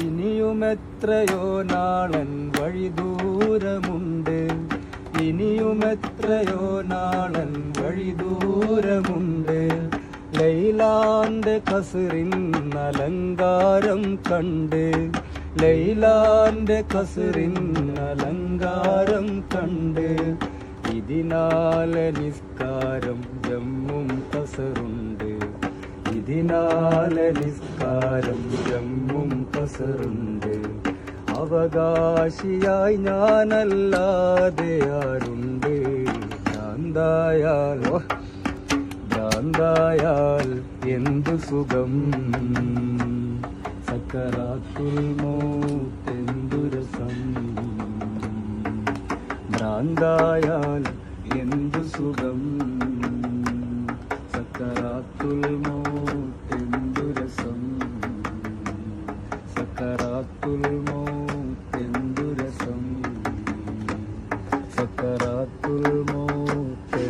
ഇനിയും എത്രയോ നാളൻ വഴി ദൂരമുണ്ട്, ഇനിയും എത്രയോ നാളൻ വഴി ദൂരമുണ്ട്. ലൈലാന്റെ കസറിൻ അലങ്കാരം കണ്ട്, ലൈലാന്റെ കസറിൻ അലങ്കാരം കണ്ട്. ഇതിനാലെ നിസ്കാരം ജമ്മും കസറുണ്ട്, ഇതിനാലെ നിസ്കാരം ജമ്മും കസറുണ്ട്. അവകാശിയായി ഞാനല്ലാതെ ആരുണ്ട്? ഭ്രാന്തായാലോ ഭ്രാന്തായാൽ എന്തു സുഖം, സക്കറാത്തുൽ മൗത്ത് എന്തു രസം. ഭ്രാന്തായാൽ എന്തു സുഖം, സക്കറാത്തുൽ മൗത്ത് എന്തു രസം, സക്കറാത്തുൽ മൗത്ത് എന്തു രസം, സക്കറാത്തുൽ മൗത്ത്